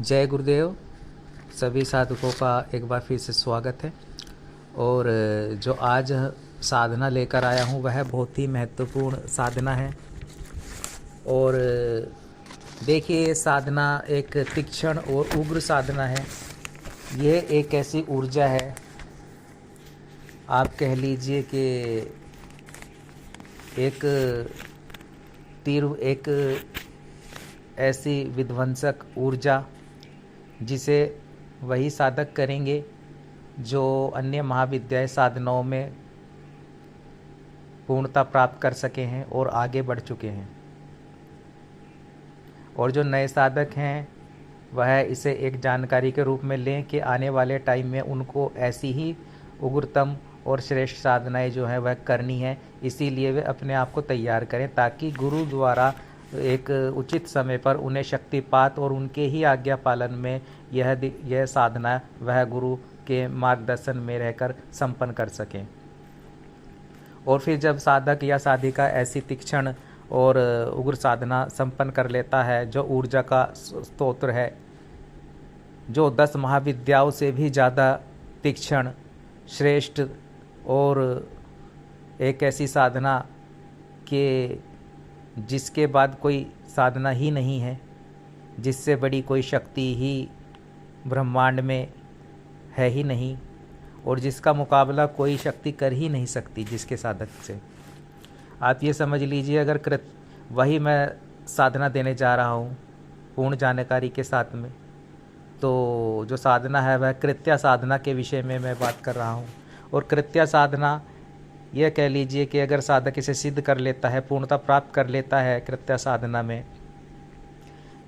जय गुरुदेव। सभी साधकों का एक बार फिर से स्वागत है। और जो आज साधना लेकर आया हूँ वह बहुत ही महत्वपूर्ण साधना है। और देखिए, ये साधना एक तीक्ष्ण और उग्र साधना है। यह एक ऐसी ऊर्जा है, आप कह लीजिए कि एक एक ऐसी विध्वंसक ऊर्जा जिसे वही साधक करेंगे जो अन्य महाविद्यालय साधनाओं में पूर्णता प्राप्त कर सके हैं और आगे बढ़ चुके हैं। और जो नए साधक हैं वह इसे एक जानकारी के रूप में लें कि आने वाले टाइम में उनको ऐसी ही उग्रतम और श्रेष्ठ साधनाएं जो है वह करनी है। इसीलिए वे अपने आप को तैयार करें ताकि गुरु द्वारा एक उचित समय पर उन्हें शक्तिपात और उनके ही आज्ञा पालन में यह साधना वह गुरु के मार्गदर्शन में रहकर संपन्न कर सकें। और फिर जब साधक या साधिका ऐसी तीक्ष्ण और उग्र साधना संपन्न कर लेता है, जो ऊर्जा का स्तोत्र है, जो 10 महाविद्याओं से भी ज़्यादा तीक्ष्ण, श्रेष्ठ और एक ऐसी साधना के जिसके बाद कोई साधना ही नहीं है, जिससे बड़ी कोई शक्ति ही ब्रह्मांड में है ही नहीं, और जिसका मुकाबला कोई शक्ति कर ही नहीं सकती जिसके साधक से। आप ये समझ लीजिए, अगर वही मैं साधना देने जा रहा हूँ पूर्ण जानकारी के साथ में, तो जो साधना है वह कृत्या साधना के विषय में मैं बात कर रहा हूँ। और कृत्या साधना यह कह लीजिए कि अगर साधक इसे सिद्ध कर लेता है, पूर्णता प्राप्त कर लेता है कृत्या साधना में,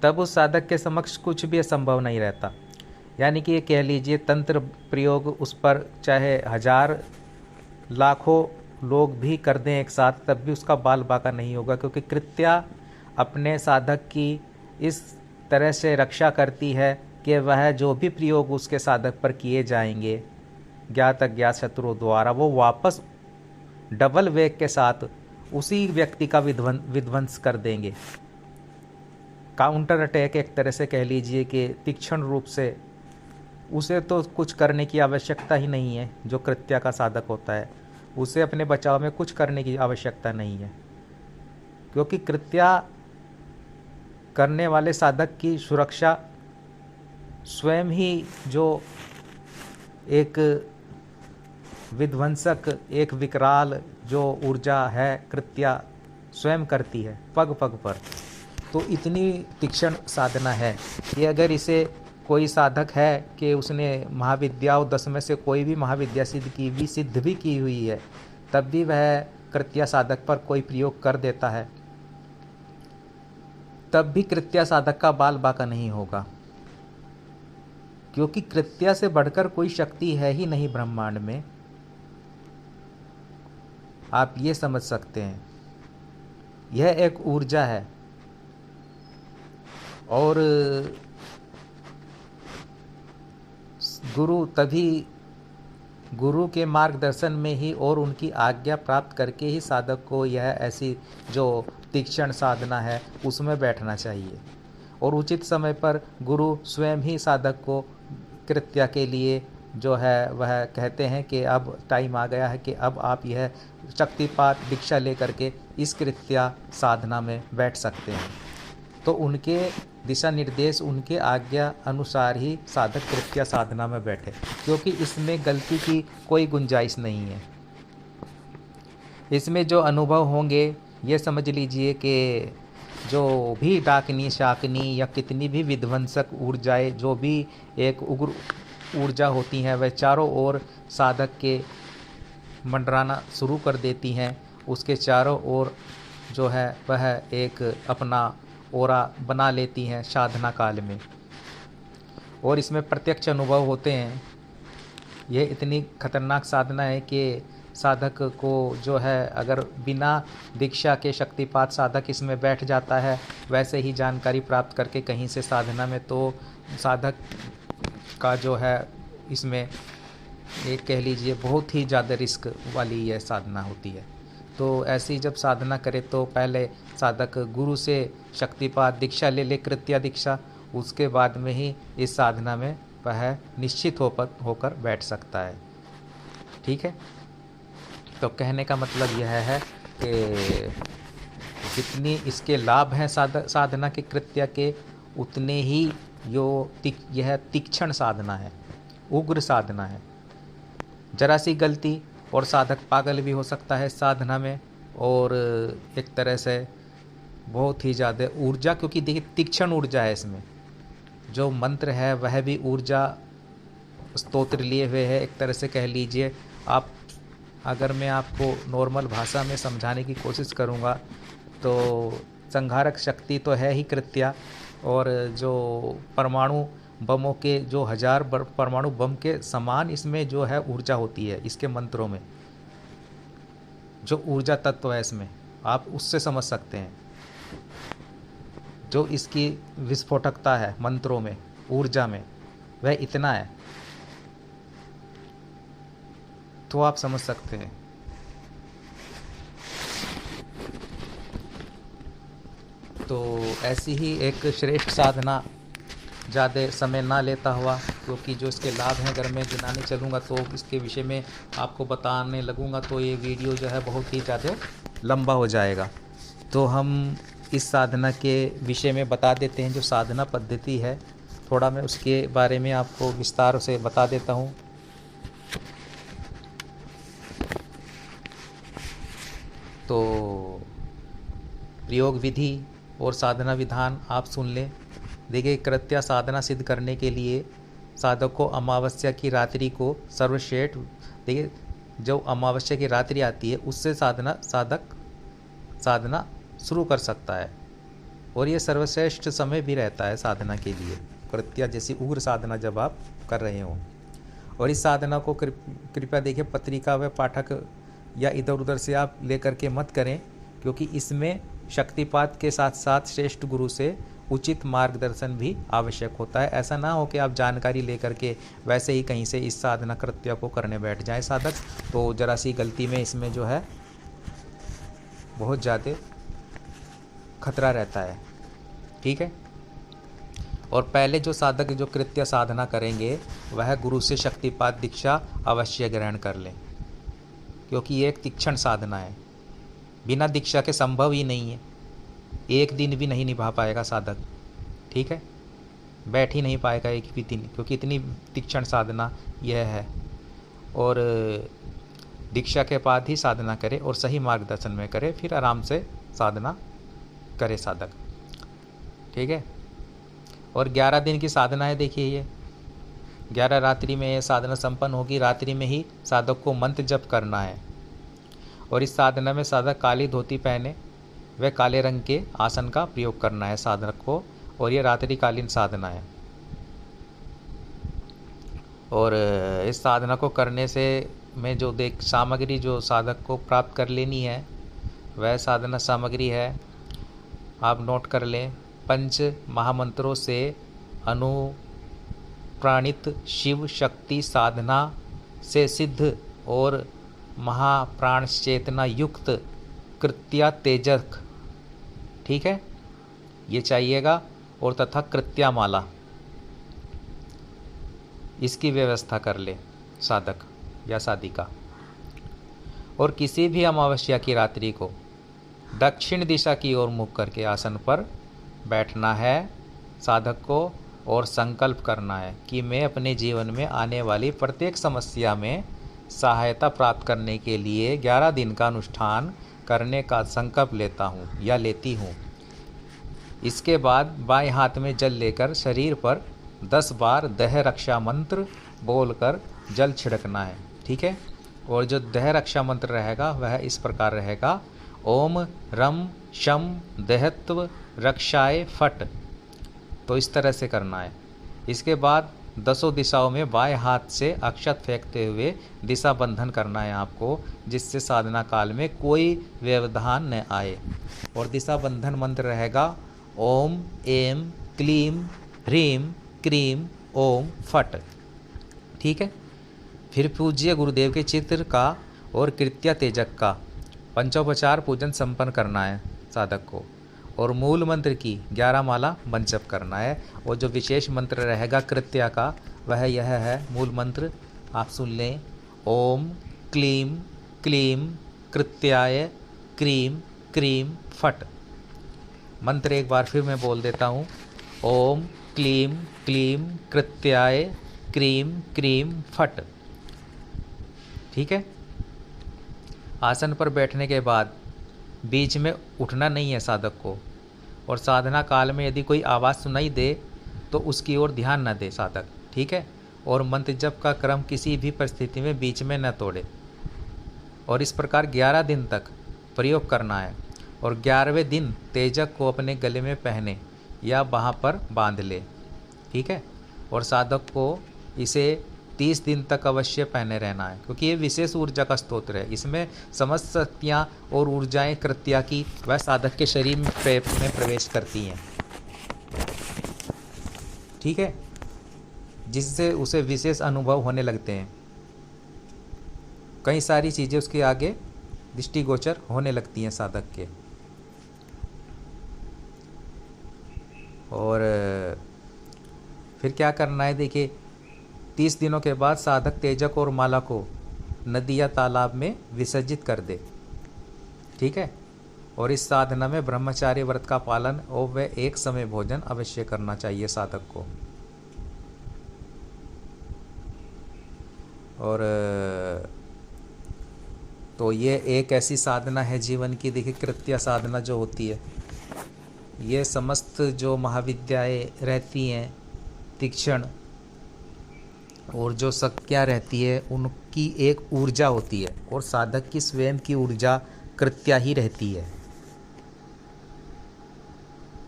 तब उस साधक के समक्ष कुछ भी असंभव नहीं रहता। यानी कि ये कह लीजिए, तंत्र प्रयोग उस पर चाहे 1000 लाखों लोग भी कर दें एक साथ, तब भी उसका बाल बाका नहीं होगा, क्योंकि कृत्या अपने साधक की इस तरह से रक्षा करती है कि वह जो भी प्रयोग उसके साधक पर किए जाएंगे ज्ञात अज्ञात शत्रुओं द्वारा, वो वापस डबल वेग के साथ उसी व्यक्ति का विध्वंस कर देंगे। काउंटर अटैक एक तरह से कह लीजिए कि तीक्ष्ण रूप से। उसे तो कुछ करने की आवश्यकता ही नहीं है। जो कृत्या का साधक होता है उसे अपने बचाव में कुछ करने की आवश्यकता नहीं है, क्योंकि कृत्या करने वाले साधक की सुरक्षा स्वयं ही जो एक विध्वंसक, एक विकराल जो ऊर्जा है कृत्या स्वयं करती है पग पग पर। तो इतनी तीक्ष्ण साधना है कि अगर इसे कोई साधक है कि उसने महाविद्याओं 10 में से कोई भी महाविद्या सिद्ध भी की हुई है, तब भी वह कृत्या साधक पर कोई प्रयोग कर देता है, तब भी कृत्या साधक का बाल बाका नहीं होगा, क्योंकि कृत्या से बढ़कर कोई शक्ति है ही नहीं ब्रह्मांड में। आप ये समझ सकते हैं, यह एक ऊर्जा है। और गुरु के मार्गदर्शन में ही और उनकी आज्ञा प्राप्त करके ही साधक को यह ऐसी जो तीक्ष्ण साधना है उसमें बैठना चाहिए। और उचित समय पर गुरु स्वयं ही साधक को कृत्या के लिए जो है वह कहते हैं कि अब टाइम आ गया है कि अब आप यह शक्तिपात दीक्षा लेकर के इस कृत्या साधना में बैठ सकते हैं। तो उनके दिशा निर्देश, उनके आज्ञा अनुसार ही साधक कृत्या साधना में बैठे, क्योंकि इसमें गलती की कोई गुंजाइश नहीं है। इसमें जो अनुभव होंगे ये समझ लीजिए कि जो भी डाकनी शाकनी या कितनी भी विध्वंसक ऊर्जाएं, जो भी एक उग्र ऊर्जा होती हैं, वह चारों ओर साधक के मंडराना शुरू कर देती हैं। उसके चारों ओर जो है वह एक अपना ओरा बना लेती हैं साधना काल में, और इसमें प्रत्यक्ष अनुभव होते हैं। यह इतनी खतरनाक साधना है कि साधक को जो है, अगर बिना दीक्षा के शक्तिपात साधक इसमें बैठ जाता है, वैसे ही जानकारी प्राप्त करके कहीं से साधना में, तो साधक का जो है इसमें एक कह लीजिए बहुत ही ज़्यादा रिस्क वाली यह साधना होती है। तो ऐसी जब साधना करे तो पहले साधक गुरु से शक्तिपात दीक्षा ले ले, कृत्या दीक्षा। उसके बाद में ही इस साधना में वह निश्चित होकर बैठ सकता है। ठीक है, तो कहने का मतलब यह है कि जितनी इसके लाभ हैं साधना के कृत्य के, उतने ही यह तीक्ष्ण साधना है, उग्र साधना है। जरा सी गलती और साधक पागल भी हो सकता है साधना में, और एक तरह से बहुत ही ज़्यादा ऊर्जा, क्योंकि देखिए तीक्ष्ण ऊर्जा है इसमें। जो मंत्र है वह भी ऊर्जा स्तोत्र लिए हुए है, एक तरह से कह लीजिए आप। अगर मैं आपको नॉर्मल भाषा में समझाने की कोशिश करूँगा तो संहारक शक्ति तो है ही कृत्या, और जो परमाणु बमों के जो 1000 परमाणु बम के समान इसमें जो है ऊर्जा होती है इसके मंत्रों में। जो ऊर्जा तत्व है इसमें, आप उससे समझ सकते हैं। जो इसकी विस्फोटकता है मंत्रों में, ऊर्जा में, वह इतना है, तो आप समझ सकते हैं। तो ऐसी ही एक श्रेष्ठ साधना, ज़्यादा समय ना लेता हुआ, क्योंकि जो इसके लाभ हैं अगर मैं गिनाने चलूँगा तो इसके विषय में आपको बताने लगूँगा तो ये वीडियो जो है बहुत ही ज़्यादा लंबा हो जाएगा। तो हम इस साधना के विषय में बता देते हैं। जो साधना पद्धति है, थोड़ा मैं उसके बारे में आपको विस्तार से बता देता हूँ। तो प्रयोग विधि और साधना विधान आप सुन लें। देखिए, कृत्या साधना सिद्ध करने के लिए साधक को अमावस्या की रात्रि को सर्वश्रेष्ठ, देखिए जो अमावस्या की रात्रि आती है उससे साधक साधना शुरू कर सकता है, और ये सर्वश्रेष्ठ समय भी रहता है साधना के लिए, कृत्या जैसी उग्र साधना जब आप कर रहे हो। और इस साधना को कृपया देखिए पत्रिका व पाठक या इधर उधर से आप लेकर के मत करें, क्योंकि इसमें शक्तिपात के साथ साथ श्रेष्ठ गुरु से उचित मार्गदर्शन भी आवश्यक होता है। ऐसा ना हो कि आप जानकारी लेकर के वैसे ही कहीं से इस साधना कृत्य को करने बैठ जाए साधक, तो जरा सी गलती में इसमें जो है बहुत ज़्यादा खतरा रहता है। ठीक है, और पहले जो साधक जो कृत्य साधना करेंगे वह गुरु से शक्तिपात दीक्षा अवश्य ग्रहण कर लें, क्योंकि ये एक तीक्ष्ण साधना है, बिना दीक्षा के संभव ही नहीं है। एक दिन भी नहीं निभा पाएगा साधक। ठीक है, बैठ ही नहीं पाएगा एक भी दिन, क्योंकि इतनी तीक्ष्ण साधना यह है। और दीक्षा के बाद ही साधना करे और सही मार्गदर्शन में करे, फिर आराम से साधना करे साधक। ठीक है, और 11 दिन की साधना है। देखिए, ये 11 रात्रि में ये साधना संपन्न होगी। रात्रि में ही साधक को मंत्र जप करना है, और इस साधना में साधक काली धोती पहने व काले रंग के आसन का प्रयोग करना है साधक को, और ये रात्रिकालीन साधना है। और इस साधना को करने से में जो सामग्री जो साधक को प्राप्त कर लेनी है वह साधना सामग्री है, आप नोट कर लें। पंच महामंत्रों से अनुप्राणित शिव शक्ति साधना से सिद्ध और महाप्राण चेतना युक्त कृत्या तेजक, ठीक है, ये चाहिएगा। और तथा कृत्या माला, इसकी व्यवस्था कर ले साधक या साधिका। और किसी भी अमावस्या की रात्रि को दक्षिण दिशा की ओर मुख करके आसन पर बैठना है साधक को, और संकल्प करना है कि मैं अपने जीवन में आने वाली प्रत्येक समस्या में सहायता प्राप्त करने के लिए 11 दिन का अनुष्ठान करने का संकल्प लेता हूँ या लेती हूँ। इसके बाद बाएं हाथ में जल लेकर शरीर पर 10 बार दह रक्षा मंत्र बोलकर जल छिड़कना है। ठीक है, और जो दह रक्षा मंत्र रहेगा वह इस प्रकार रहेगा, ओम रम शम दहत्व रक्षाए फट। तो इस तरह से करना है। इसके बाद 10 दिशाओं में बाएं हाथ से अक्षत फेंकते हुए दिशा बंधन करना है आपको, जिससे साधना काल में कोई व्यवधान न आए। और दिशा बंधन मंत्र रहेगा, ओम एम क्लीम ह्रीम क्रीम ओम फट। ठीक है, फिर पूज्य गुरुदेव के चित्र का और कृत्या तेजक का पंचोपचार पूजन संपन्न करना है साधक को। और मूल मंत्र की 11 माला मंत्र जप करना है। और जो विशेष मंत्र रहेगा कृत्या का वह यह है, मूल मंत्र आप सुन लें, ओम क्लीम क्लीम कृत्याय क्रीम क्रीम फट। मंत्र एक बार फिर मैं बोल देता हूँ, ओम क्लीम क्लीम कृत्याय क्रीम क्रीम फट। ठीक है। आसन पर बैठने के बाद बीच में उठना नहीं है साधक को, और साधना काल में यदि कोई आवाज़ सुनाई दे तो उसकी ओर ध्यान न दे साधक। ठीक है। और मंत्र जप का क्रम किसी भी परिस्थिति में बीच में न तोड़े, और इस प्रकार 11 दिन तक प्रयोग करना है। और 11वें दिन तेजक को अपने गले में पहने या बाहाँ पर बांध ले। ठीक है। और साधक को इसे 30 दिन तक अवश्य पहने रहना है, क्योंकि ये विशेष ऊर्जा का स्तोत्र है। इसमें समस्त शक्तियाँ और ऊर्जाएं कृत्या की वह साधक के शरीर में प्रवेश करती हैं। ठीक है। जिससे उसे विशेष अनुभव होने लगते हैं, कई सारी चीज़ें उसके आगे दृष्टिगोचर होने लगती हैं साधक के। और फिर क्या करना है, देखिए 30 दिनों के बाद साधक तेजक और माला को नदी या तालाब में विसर्जित कर दे। ठीक है। और इस साधना में ब्रह्मचार्य व्रत का पालन और वह एक समय भोजन अवश्य करना चाहिए साधक को। और तो ये एक ऐसी साधना है जीवन की। देखिए कृत्या साधना जो होती है, ये समस्त जो महाविद्याएं रहती हैं तीक्ष्ण, और जो शक्तियाँ रहती है उनकी एक ऊर्जा होती है, और साधक की स्वयं की ऊर्जा कृत्या ही रहती है।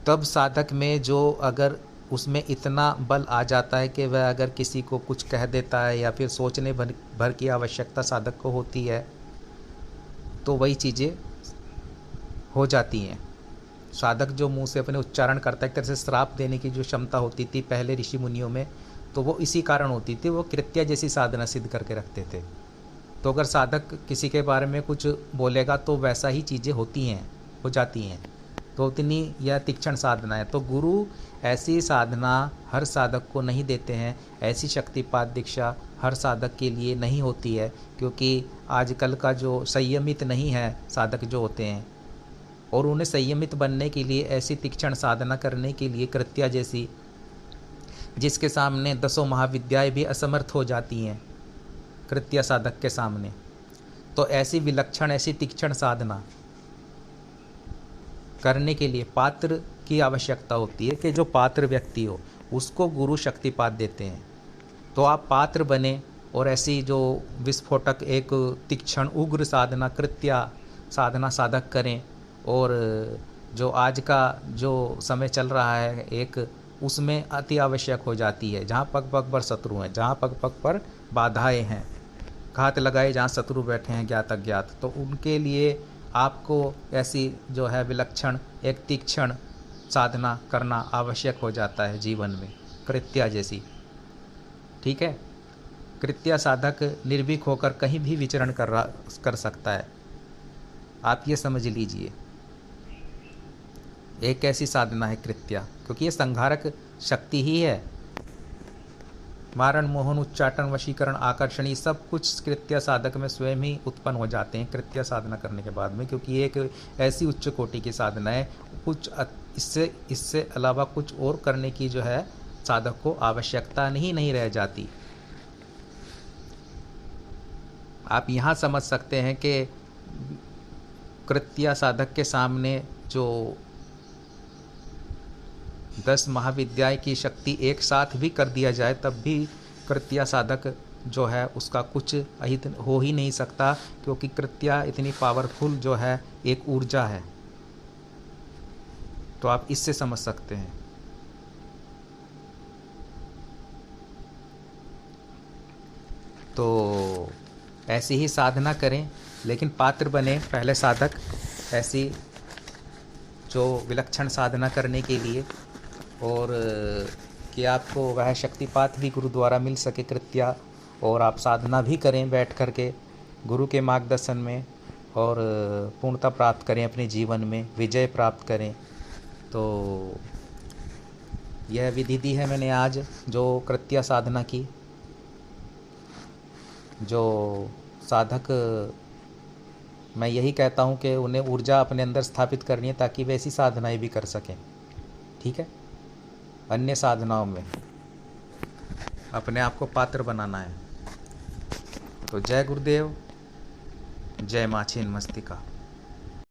तब साधक में जो अगर उसमें इतना बल आ जाता है कि वह अगर किसी को कुछ कह देता है या फिर सोचने भर की आवश्यकता साधक को होती है, तो वही चीज़ें हो जाती हैं। साधक जो मुंह से अपने उच्चारण करता है, एक तरह से श्राप देने की जो क्षमता होती थी पहले ऋषि मुनियों में, तो वो इसी कारण होती थी। वो कृत्या जैसी साधना सिद्ध करके रखते थे। तो अगर साधक किसी के बारे में कुछ बोलेगा तो वैसा ही चीज़ें होती हैं, हो जाती हैं। तो उतनी यह तीक्ष्ण साधना है। तो गुरु ऐसी साधना हर साधक को नहीं देते हैं, ऐसी शक्तिपात दीक्षा हर साधक के लिए नहीं होती है, क्योंकि आजकल का जो संयमित नहीं है साधक जो होते हैं, और उन्हें संयमित बनने के लिए ऐसी तीक्ष्ण साधना करने के लिए कृत्या जैसी, जिसके सामने 10 महाविद्याएं भी असमर्थ हो जाती हैं कृत्या साधक के सामने, तो ऐसी विलक्षण ऐसी तीक्ष्ण साधना करने के लिए पात्र की आवश्यकता होती है कि जो पात्र व्यक्ति हो उसको गुरु शक्तिपात देते हैं। तो आप पात्र बने और ऐसी जो विस्फोटक एक तीक्ष्ण उग्र साधना कृत्या साधना साधक करें। और जो आज का जो समय चल रहा है एक, उसमें अति आवश्यक हो जाती है। जहाँ पग पग पर शत्रु हैं, जहाँ पग पग पर बाधाएं हैं, घात लगाए जहाँ शत्रु बैठे हैं ज्ञात अज्ञात, तो उनके लिए आपको ऐसी जो है विलक्षण एक तीक्ष्ण साधना करना आवश्यक हो जाता है जीवन में, कृत्या जैसी। ठीक है। कृत्या साधक निर्भीक होकर कहीं भी विचरण कर सकता है, आप ये समझ लीजिए। एक ऐसी साधना है कृत्या, क्योंकि ये संहारक शक्ति ही है। मारण मोहन उच्चाटन वशीकरण आकर्षणी सब कुछ कृत्या साधक में स्वयं ही उत्पन्न हो जाते हैं कृत्या साधना करने के बाद में, क्योंकि ये एक ऐसी उच्च कोटि की साधना है। कुछ इससे अलावा कुछ और करने की जो है साधक को आवश्यकता नहीं रह जाती। आप यहाँ समझ सकते हैं कि कृत्या साधक के सामने जो 10 महाविद्याएं की शक्ति एक साथ भी कर दिया जाए तब भी कृत्या साधक जो है उसका कुछ अहित हो ही नहीं सकता, क्योंकि कृत्या इतनी पावरफुल जो है एक ऊर्जा है। तो आप इससे समझ सकते हैं। तो ऐसी ही साधना करें, लेकिन पात्र बने पहले साधक ऐसी जो विलक्षण साधना करने के लिए, और कि आपको वह शक्तिपात भी गुरु द्वारा मिल सके कृत्या, और आप साधना भी करें बैठ कर के गुरु के मार्गदर्शन में, और पूर्णता प्राप्त करें अपने जीवन में, विजय प्राप्त करें। तो यह विधि दी है मैंने आज, जो कृत्य साधना की, जो साधक, मैं यही कहता हूँ कि उन्हें ऊर्जा अपने अंदर स्थापित करनी है ताकि वे ऐसी साधनाएं भी कर सकें। ठीक है, अन्य साधनाओं में अपने आप को पात्र बनाना है। तो जय गुरुदेव, जय माँ छिन्नमस्तिका।